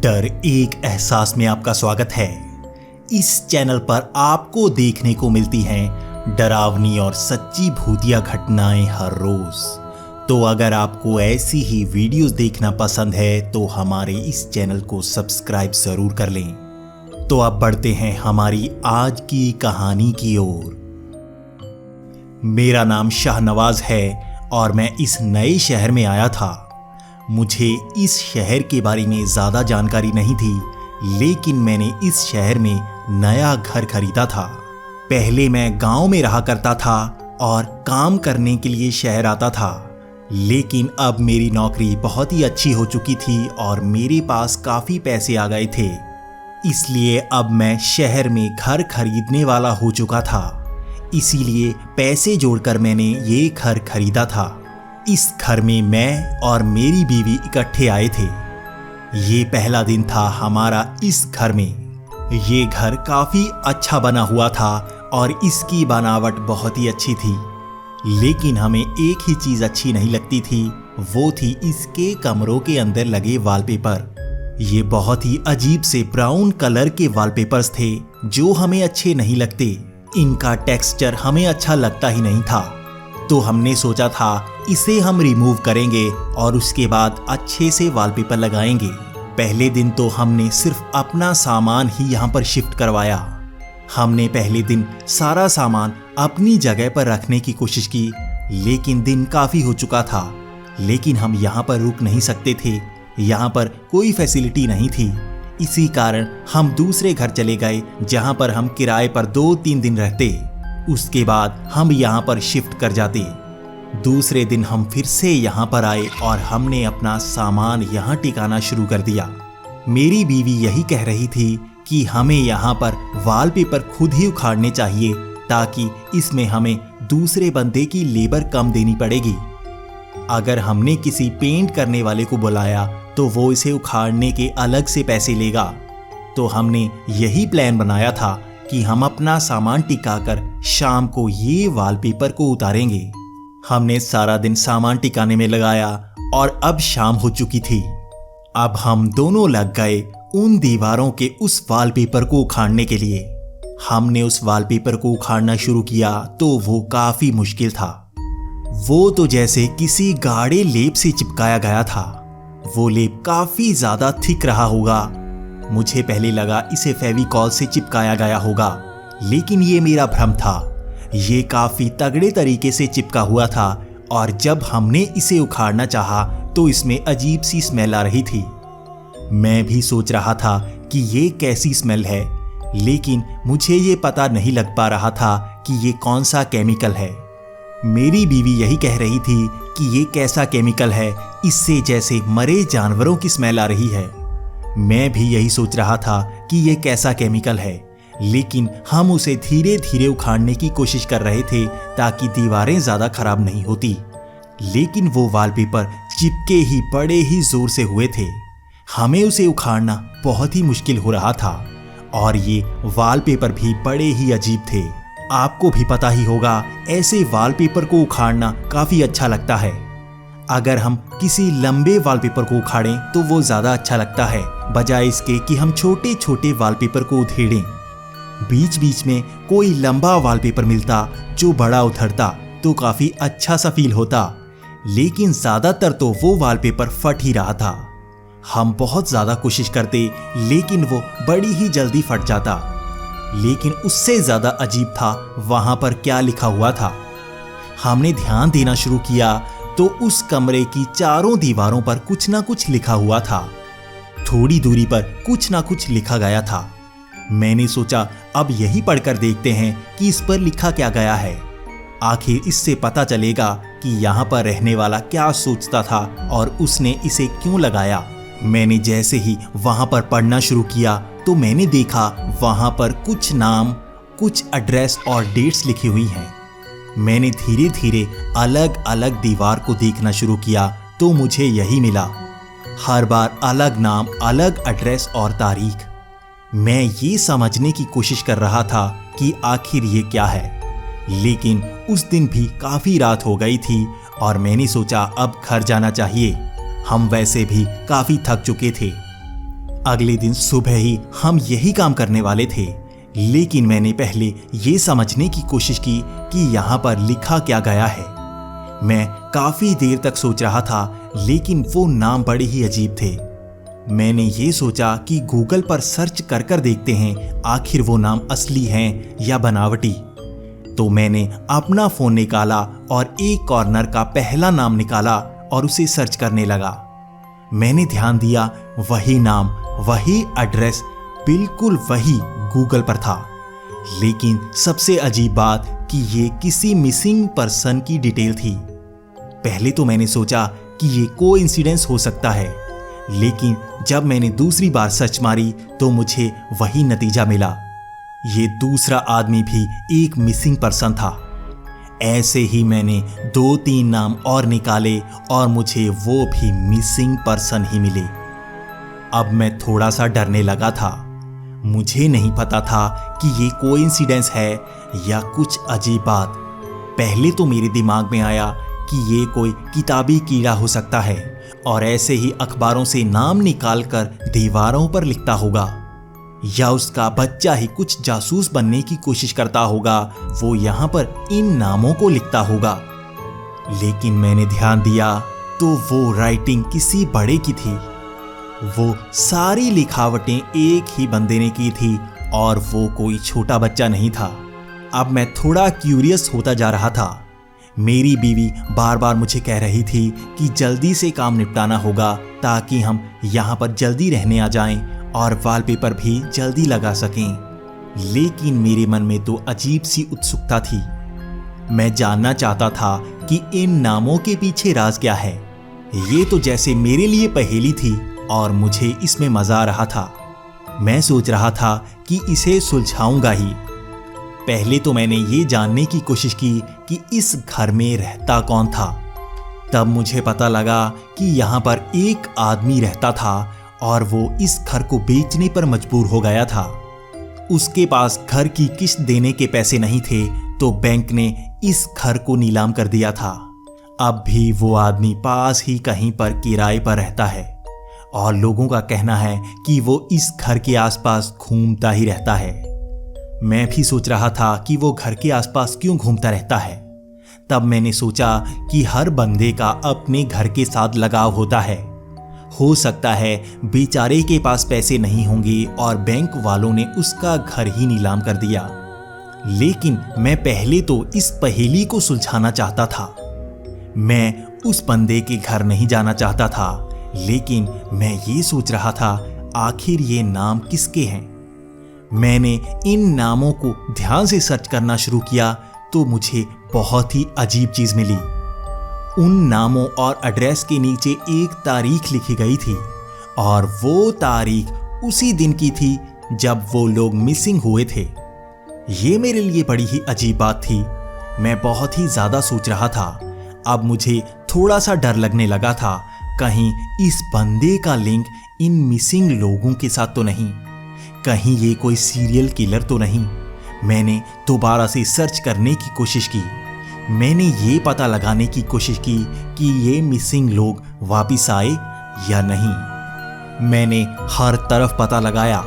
डर एक एहसास में आपका स्वागत है। इस चैनल पर आपको देखने को मिलती हैं डरावनी और सच्ची भूतिया घटनाएं हर रोज। तो अगर आपको ऐसी ही वीडियोस देखना पसंद है तो हमारे इस चैनल को सब्सक्राइब जरूर कर लें। तो अब बढ़ते हैं हमारी आज की कहानी की ओर। मेरा नाम शाहनवाज है और मैं इस नए शहर में आया था। मुझे इस शहर के बारे में ज़्यादा जानकारी नहीं थी, लेकिन मैंने इस शहर में नया घर खरीदा था। पहले मैं गांव में रहा करता था और काम करने के लिए शहर आता था, लेकिन अब मेरी नौकरी बहुत ही अच्छी हो चुकी थी और मेरे पास काफ़ी पैसे आ गए थे। इसलिए अब मैं शहर में घर खरीदने वाला हो चुका था। इसीलिए पैसे जोड़कर मैंने ये घर खरीदा था। इस घर में मैं और मेरी बीवी इकट्ठे आए थे। ये पहला दिन था हमारा इस घर में। ये घर काफ़ी अच्छा बना हुआ था और इसकी बनावट बहुत ही अच्छी थी, लेकिन हमें एक ही चीज़ अच्छी नहीं लगती थी, वो थी इसके कमरों के अंदर लगे वॉलपेपर। ये बहुत ही अजीब से ब्राउन कलर के वॉलपेपर्स थे जो हमें अच्छे नहीं लगते। इनका टेक्सचर हमें अच्छा लगता ही नहीं था, तो हमने सोचा था इसे हम रिमूव करेंगे और उसके बाद अच्छे से वॉलपेपर लगाएंगे। पहले दिन तो हमने सिर्फ अपना सामान ही यहाँ पर शिफ्ट करवाया। हमने पहले दिन सारा सामान अपनी जगह पर रखने की कोशिश की, लेकिन दिन काफ़ी हो चुका था। लेकिन हम यहाँ पर रुक नहीं सकते थे, यहाँ पर कोई फैसिलिटी नहीं थी। इसी कारण हम दूसरे घर चले गए जहाँ पर हम किराए पर 2-3 दिन रहते। उसके बाद हम यहाँ पर शिफ्ट कर जाते। दूसरे दिन हम फिर से यहाँ पर आए और हमने अपना सामान यहाँ टिकाना शुरू कर दिया। मेरी बीवी यही कह रही थी कि हमें यहाँ पर वॉलपेपर खुद ही उखाड़ने चाहिए, ताकि इसमें हमें दूसरे बंदे की लेबर कम देनी पड़ेगी। अगर हमने किसी पेंट करने वाले को बुलाया तो वो इसे उखाड़ने के अलग से पैसे लेगा। तो हमने यही प्लान बनाया था कि हम अपना सामान टिकाकर शाम को ये वॉलपेपर को उतारेंगे। हमने सारा दिन सामान टिकाने में लगाया और अब शाम हो चुकी थी। अब हम दोनों लग गए उन दीवारों के उस वॉलपेपर को उखाड़ने के लिए। हमने उस वॉलपेपर को उखाड़ना शुरू किया तो वो काफी मुश्किल था। वो तो जैसे किसी गाढ़े लेप से चिपकाया गया था। वो लेप काफी ज्यादा थिक रहा होगा। मुझे पहले लगा इसे फेविकॉल से चिपकाया गया होगा, लेकिन ये मेरा भ्रम था। ये काफी तगड़े तरीके से चिपका हुआ था और जब हमने इसे उखाड़ना चाहा तो इसमें अजीब सी स्मेल आ रही थी। मैं भी सोच रहा था कि ये कैसी स्मेल है, लेकिन मुझे ये पता नहीं लग पा रहा था कि ये कौन सा केमिकल है। मेरी बीवी यही कह रही थी कि ये कैसा केमिकल है, इससे जैसे मरे जानवरों की स्मेल आ रही है। मैं भी यही सोच रहा था कि ये कैसा केमिकल है, लेकिन हम उसे धीरे धीरे उखाड़ने की कोशिश कर रहे थे ताकि दीवारें ज़्यादा खराब नहीं होती। लेकिन वो वॉलपेपर चिपके ही बड़े ही जोर से हुए थे। हमें उसे उखाड़ना बहुत ही मुश्किल हो रहा था और ये वॉलपेपर भी बड़े ही अजीब थे। आपको भी पता ही होगा, ऐसे वॉलपेपर को उखाड़ना काफ़ी अच्छा लगता है। अगर हम किसी लंबे वॉलपेपर को उखाड़ें तो वो ज़्यादा अच्छा लगता है, बजाय इसके कि हम छोटे छोटे वॉलपेपर को उधेड़ें। बीच बीच में कोई लंबा वॉलपेपर मिलता जो बड़ा उधड़ता तो काफ़ी अच्छा सा फील होता, लेकिन ज़्यादातर तो वो वॉलपेपर फट ही रहा था। हम बहुत ज़्यादा कोशिश करते, लेकिन वो बड़ी ही जल्दी फट जाता। लेकिन उससे ज़्यादा अजीब था वहाँ पर क्या लिखा हुआ था। हमने ध्यान देना शुरू किया तो उस कमरे की चारों दीवारों पर कुछ ना कुछ लिखा हुआ था। थोड़ी दूरी पर कुछ ना कुछ लिखा गया था। मैंने सोचा अब यही पढ़कर देखते हैं कि इस पर लिखा क्या गया है। आखिर इससे पता चलेगा कि यहाँ पर रहने वाला क्या सोचता था और उसने इसे क्यों लगाया। मैंने जैसे ही वहाँ पर पढ़ना शुरू किया तो मैंने देखा वहाँ पर कुछ नाम, कुछ एड्रेस और डेट्स लिखी हुई हैं। मैंने धीरे धीरे अलग अलग दीवार को देखना शुरू किया तो मुझे यही मिला। हर बार अलग नाम, अलग एड्रेस और तारीख। मैं ये समझने की कोशिश कर रहा था कि आखिर ये क्या है, लेकिन उस दिन भी काफ़ी रात हो गई थी और मैंने सोचा अब घर जाना चाहिए। हम वैसे भी काफ़ी थक चुके थे। अगले दिन सुबह ही हम यही काम करने वाले थे, लेकिन मैंने पहले ये समझने की कोशिश की कि यहाँ पर लिखा क्या गया है। मैं काफी देर तक सोच रहा था, लेकिन वो नाम बड़े ही अजीब थे। मैंने ये सोचा कि गूगल पर सर्च कर कर देखते हैं आखिर वो नाम असली हैं या बनावटी। तो मैंने अपना फोन निकाला और एक कॉर्नर का पहला नाम निकाला और उसे सर्च करने लगा। मैंने ध्यान दिया, वही नाम, वही एड्रेस, बिल्कुल वही गूगल पर था। लेकिन सबसे अजीब बात कि ये किसी मिसिंग पर्सन की डिटेल थी। पहले तो मैंने सोचा कि ये कोइंसिडेंस हो सकता है, लेकिन जब मैंने दूसरी बार सर्च मारी तो मुझे वही नतीजा मिला। ये दूसरा आदमी भी एक मिसिंग पर्सन था। ऐसे ही मैंने 2-3 नाम और निकाले और मुझे वो भी मिसिंग पर्सन ही मिले। अब मैं थोड़ा सा डरने लगा था। मुझे नहीं पता था कि ये कोइंसिडेंस है या कुछ अजीब बात। पहले तो मेरे दिमाग में आया कि ये कोई किताबी कीड़ा हो सकता है और ऐसे ही अखबारों से नाम निकालकर दीवारों पर लिखता होगा, या उसका बच्चा ही कुछ जासूस बनने की कोशिश करता होगा, वो यहाँ पर इन नामों को लिखता होगा। लेकिन मैंने ध्यान दिया तो वो राइटिंग किसी बड़े की थी। वो सारी लिखावटें एक ही बंदे ने की थी और वो कोई छोटा बच्चा नहीं था। अब मैं थोड़ा क्यूरियस होता जा रहा था। मेरी बीवी बार बार मुझे कह रही थी कि जल्दी से काम निपटाना होगा ताकि हम यहाँ पर जल्दी रहने आ जाएं और वॉलपेपर भी जल्दी लगा सकें। लेकिन मेरे मन में तो अजीब सी उत्सुकता थी। मैं जानना चाहता था कि इन नामों के पीछे राज क्या है। ये तो जैसे मेरे लिए पहेली थी और मुझे इसमें मजा आ रहा था। मैं सोच रहा था कि इसे सुलझाऊंगा ही। पहले तो मैंने ये जानने की कोशिश की कि इस घर में रहता कौन था। तब मुझे पता लगा कि यहाँ पर एक आदमी रहता था और वो इस घर को बेचने पर मजबूर हो गया था। उसके पास घर की किस्त देने के पैसे नहीं थे, तो बैंक ने इस घर को नीलाम कर दिया था। अब भी वो आदमी पास ही कहीं पर किराए पर रहता है और लोगों का कहना है कि वो इस घर के आसपास घूमता ही रहता है। मैं भी सोच रहा था कि वो घर के आसपास क्यों घूमता रहता है। तब मैंने सोचा कि हर बंदे का अपने घर के साथ लगाव होता है। हो सकता है बेचारे के पास पैसे नहीं होंगे और बैंक वालों ने उसका घर ही नीलाम कर दिया। लेकिन मैं पहले तो इस पहेली को सुलझाना चाहता था। मैं उस बंदे के घर नहीं जाना चाहता था, लेकिन मैं ये सोच रहा था आखिर ये नाम किसके हैं। मैंने इन नामों को ध्यान से सर्च करना शुरू किया तो मुझे बहुत ही अजीब चीज मिली। उन नामों और एड्रेस के नीचे एक तारीख लिखी गई थी और वो तारीख उसी दिन की थी जब वो लोग मिसिंग हुए थे। ये मेरे लिए बड़ी ही अजीब बात थी। मैं बहुत ही ज्यादा सोच रहा था। अब मुझे थोड़ा सा डर लगने लगा था, कहीं इस बंदे का लिंक इन मिसिंग लोगों के साथ तो नहीं, कहीं ये कोई सीरियल किलर तो नहीं। मैंने दोबारा से सर्च करने की कोशिश की। मैंने ये पता लगाने की कोशिश की कि ये मिसिंग लोग वापिस आए या नहीं। मैंने हर तरफ पता लगाया।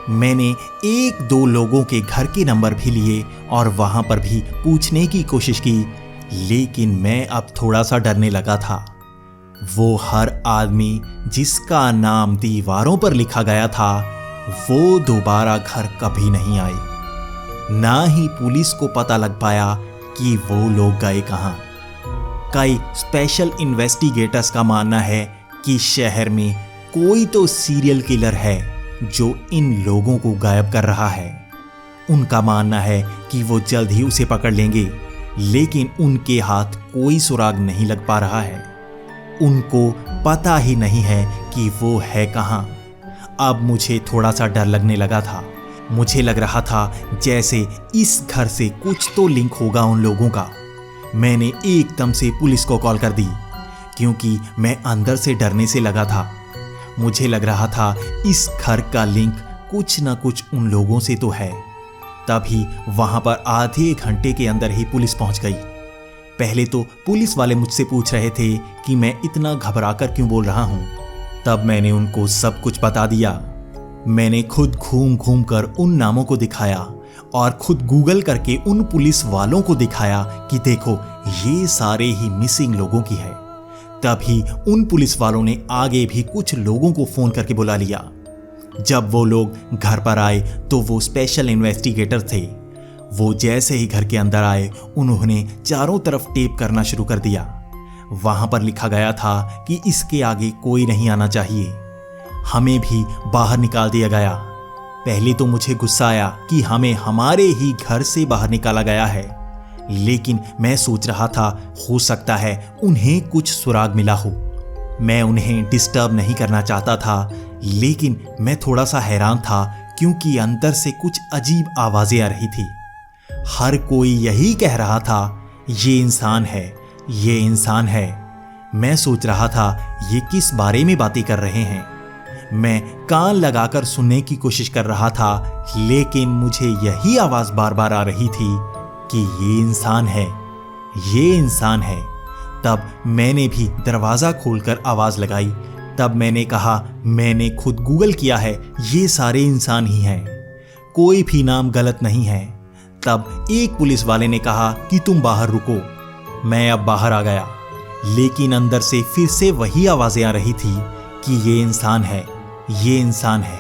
मैंने 1-2 लोगों के घर के नंबर भी लिए और वहां पर भी पूछने की कोशिश की, लेकिन मैं अब थोड़ा सा डरने लगा था। वो हर आदमी जिसका नाम दीवारों पर लिखा गया था, वो दोबारा घर कभी नहीं आए। ना ही पुलिस को पता लग पाया कि वो लोग गए कहां। कई स्पेशल इन्वेस्टिगेटर्स का मानना है कि शहर में कोई तो सीरियल किलर है जो इन लोगों को गायब कर रहा है। उनका मानना है कि वो जल्द ही उसे पकड़ लेंगे, लेकिन उनके हाथ कोई सुराग नहीं लग पा रहा है। उनको पता ही नहीं है कि वो है कहां। अब मुझे थोड़ा सा डर लगने लगा था। मुझे लग रहा था जैसे इस घर से कुछ तो लिंक होगा उन लोगों का। मैंने एकदम से पुलिस को कॉल कर दी, क्योंकि मैं अंदर से डरने से लगा था। मुझे लग रहा था इस घर का लिंक कुछ ना कुछ उन लोगों से तो है। तभी वहां पर आधे घंटे के अंदर ही पुलिस पहुंच गई। पहले तो पुलिस वाले मुझसे पूछ रहे थे कि मैं इतना घबराकर क्यों बोल रहा हूं। तब मैंने उनको सब कुछ बता दिया। मैंने खुद घूम घूम कर उन नामों को दिखाया और खुद गूगल करके उन पुलिस वालों को दिखाया कि देखो ये सारे ही मिसिंग लोगों की है। तभी उन पुलिस वालों ने आगे भी कुछ लोगों को फोन करके बुला लिया। जब वो लोग घर पर आए तो वो स्पेशल इन्वेस्टिगेटर थे। वो जैसे ही घर के अंदर आए उन्होंने चारों तरफ टेप करना शुरू कर दिया। वहां पर लिखा गया था कि इसके आगे कोई नहीं आना चाहिए। हमें भी बाहर निकाल दिया गया। पहले तो मुझे गुस्सा आया कि हमें हमारे ही घर से बाहर निकाला गया है, लेकिन मैं सोच रहा था हो सकता है उन्हें कुछ सुराग मिला हो। मैं उन्हें डिस्टर्ब नहीं करना चाहता था, लेकिन मैं थोड़ा सा हैरान था क्योंकि अंदर से कुछ अजीब आवाजें आ रही थी। हर कोई यही कह रहा था ये इंसान है, ये इंसान है। मैं सोच रहा था ये किस बारे में बातें कर रहे हैं। मैं कान लगाकर सुनने की कोशिश कर रहा था, लेकिन मुझे यही आवाज बार बार आ रही थी कि ये इंसान है, ये इंसान है। तब मैंने भी दरवाजा खोलकर आवाज लगाई। तब मैंने कहा मैंने खुद गूगल किया है, ये सारे इंसान ही हैं, कोई भी नाम गलत नहीं है। तब एक पुलिस वाले ने कहा कि तुम बाहर रुको। मैं अब बाहर आ गया, लेकिन अंदर से फिर से वही आवाजें आ रही थी कि ये इंसान है, ये इंसान है।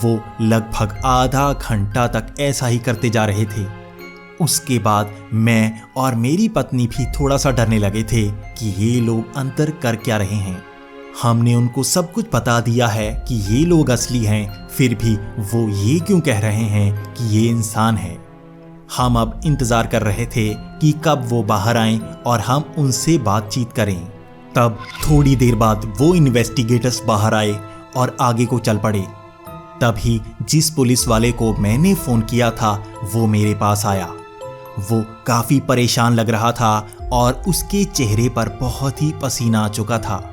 वो लगभग आधा घंटा तक ऐसा ही करते जा रहे थे। उसके बाद मैं और मेरी पत्नी भी थोड़ा सा डरने लगे थे कि ये लोग अंदर कर क्या रहे हैं। हमने उनको सब कुछ बता दिया है कि ये लोग असली हैं, फिर भी वो ये क्यों कह रहे हैं कि ये इंसान है। हम अब इंतजार कर रहे थे कि कब वो बाहर आएं और हम उनसे बातचीत करें। तब थोड़ी देर बाद वो इन्वेस्टिगेटर्स बाहर आए और आगे को चल पड़े। तभी जिस पुलिस वाले को मैंने फोन किया था वो मेरे पास आया। वो काफी परेशान लग रहा था और उसके चेहरे पर बहुत ही पसीना आ चुका था।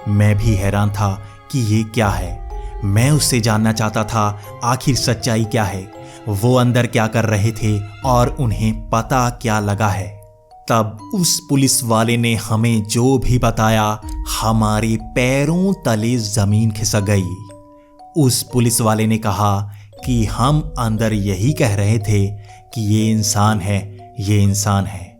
मैं भी हैरान था कि ये क्या है। मैं उससे जानना चाहता था आखिर सच्चाई क्या है, वो अंदर क्या कर रहे थे और उन्हें पता क्या लगा है। तब उस पुलिस वाले ने हमें जो भी बताया, हमारे पैरों तले जमीन खिसक गई। उस पुलिस वाले ने कहा कि हम अंदर यही कह रहे थे कि ये इंसान है, ये इंसान है।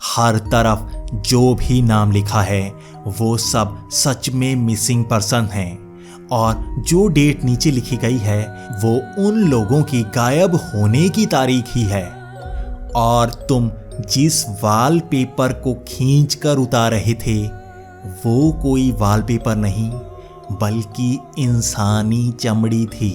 हर तरफ जो भी नाम लिखा है वो सब सच में मिसिंग पर्सन हैं, और जो डेट नीचे लिखी गई है वो उन लोगों की गायब होने की तारीख ही है। और तुम जिस वॉलपेपर को खींचकर उतार रहे थे वो कोई वॉलपेपर नहीं बल्कि इंसानी चमड़ी थी।